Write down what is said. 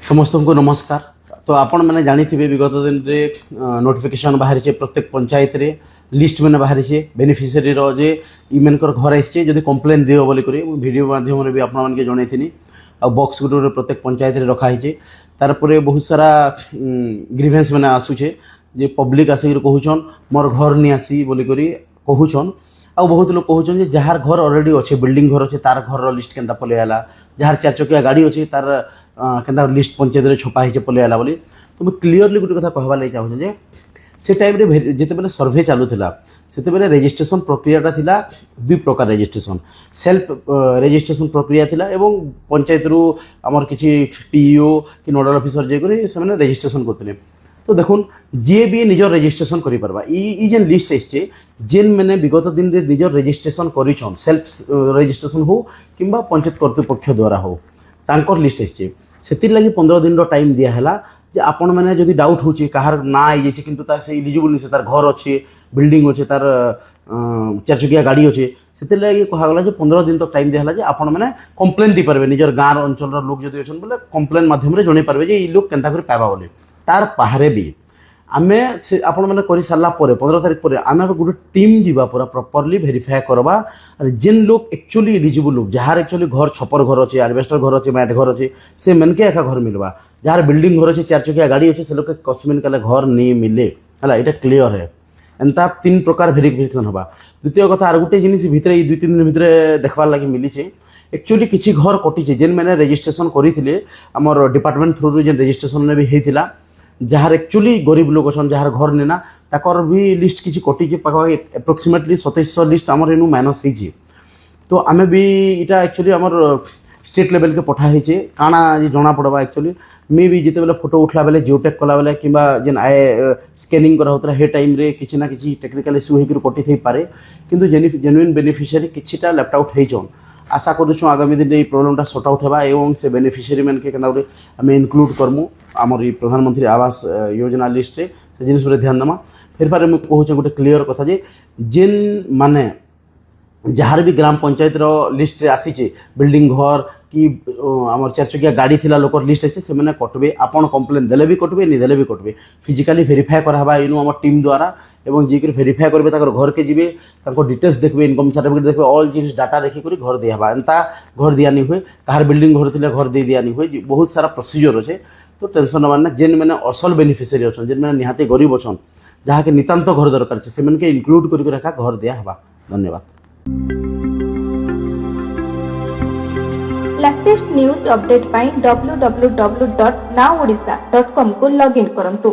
समस्त को नमस्कार। तो आपण मैंने जानी विगत दिन में नोटिफिकेशन बाहरी प्रत्येक पंचायत रे लिस्ट मैंने बाहरी बेनिफिशियरी जे इमेनकर घर आसी जब कम्प्लेन दियो बोली वीडियो माध्यम भी आपण मानके जनईथि आ बॉक्स गुटे प्रत्येक पंचायत रे रखाई तार बहुत सारा ग्रीवेंस मैंने आसूचे जे पब्लिक आसिक कहून मोर घर नहीं आसी बोलिक कहून आ बहुत लोग कहते जार घर ऑलरेडी अच्छे बिल्डिंग घर अच्छे तार घर लिस्ट केन्ता पलैला जार चार चकिया गाड़ी अच्छे तार केन्ता लिस्ट पंचायत रे छपा ही पलैला बोली। तो मुझे क्लीयरली गोटे कथा कहवा लगे चाहूँ से टाइम जिते सर्वे चलूला से रेजिस्ट्रेशन प्रक्रियाटा थिला दुई प्रकार रेजिस्ट्रेशन सेल्फ रेजिस्ट्रेशन प्रक्रिया थिला एवं पंचायत रु आमर किसी टीईओ कि नोडाल ऑफिसर जाकर से रेजिस्ट्रेशन करते। तो देखुन जी भी निजर रेजिस्ट्रेशन करि परबा ई जेन लिस्ट आइछे जेन मैंने विगत दिन रे निजर रेजिस्ट्रेशन करिछन सेल्फ रेजिस्ट्रेशन हो किंबा पंचायत कर्तृपक्ष द्वारा हो तांकर लिस्ट आइछे सेतिर लागि 15 दिन रो टाइम दिया हला जे आपण माने जदि डाउट होची कहार ना आई जेछि किंतु ता से एलिजिबल नि से तार घर अच्छे बिल्डिंग अच्छे तार चार चकिया गाड़ी अच्छे सेतिर लागि कहा गला जे 15 दिन तक टाइम दिया हला जे आपण माने कंप्लेन दी परबे निजर गाँव अंचल रो लोक जदि अछन बोले कंप्लेन माध्यम रे जणे परबे जे ई लोक केनता करि पाबा बोले तार बाहरे भी आमे से आपण मैंने कर सारा 15 तारीख पर आम गोटे टीम जीवा पूरा प्रॉपरली वेरीफाई करवा जेन लोग एक्चुअली एलिजिबल लोग जार एक्चुअली घर छपर घर अच्छे एडवेस्टर घर अच्छे मैट घर अच्छे से मनके एका घर मिलवा जार बिल्डिंग घर अच्छे चार चकिया गाड़ी अच्छे से लोग कस्मिन काले घर नहीं मिले है ये क्लीयर है एंता 3 प्रकार वेरिफिकेशन हवा। द्वितीय कथा आर गोटे जिनिस भितर 2-3 दिन भितर देखबार लगी मिली एक्चुअली किसी घर कटिचे जेन मैंने रेजिस्ट्रेशन करते आमर डिपार्टमेंट थ्रू जेन रेजिस्ट्रेशन भी होता जार एक्चुअली गरीब लोग अच्छा जार घर नेना ताकर भी लिस्ट किसी कटी पाखा एप्रोक्सीमेटली 2700 लिस्ट आमर इनू माइनस होती। तो आमे भी इटा एक्चुअली आमर स्टेट लेवल के पठाई काना जना पड़वा एक्चुअली मे भी जिते बेले फोटो उठला बेले जियोटेक कला बेले कि जेन आए स्कैनिंग करा होता है टाइम रे किसी ना किसी टेक्निकल इश्यू होकर कटि थी पारे किंतु जेन्युइन बेनिफिशियरी किछिटा लेफ्ट आउट होइछन आशा करूँ आगामी दिन ये प्रोब्लेमटा सॉर्ट आउट होगा एवं से बेनिफिशियरी मैंने के आम इनक्लूड करमु आमर ये प्रधानमंत्री आवास योजना लिस्ट रे से जिनिस पर ध्यान देमा। फिर पारे मुझे कहूँ गोटे क्लीयर कथा जे जेन माने जार भी ग्राम पंचायत रो लिस्ट रे आसीचे बिल्डिंग घर कि आमर चार चकिया गाड़ी थिला लोकर लिस्ट अच्छे से मैंने कटबे आपण कंप्लेन देले भी कटबे नहीं देले भी कटबे फिजिकली वेरीफाई कराबा इनु आम टीम द्वारा एवं जी वेरीफाई करबे ताकर घर के जीवे ताको डिटेल्स देखबे इनकम सर्टिफिकेट देखबे ऑल जिनिस डाटा देखि करी घर दियाबा एंता घर दियानी हुए तार बिल्डिंग घर थिले घर दे दियानी हुए बहुत सारा प्रोसीजर अच्छे। तो टेंशन नबार ना जेन मैंने असल बेनिफिशियरी अच्छा जेन मैंने निहाती गरीब अच्छा जहाँ के नितांत घर दरकार से मैंने इनक्लूड करके रखा घर दिया हवा। धन्यवाद। लेटेस्ट न्यूज अपडेट पाई www.nowodisha.com को लॉगिन करंतु।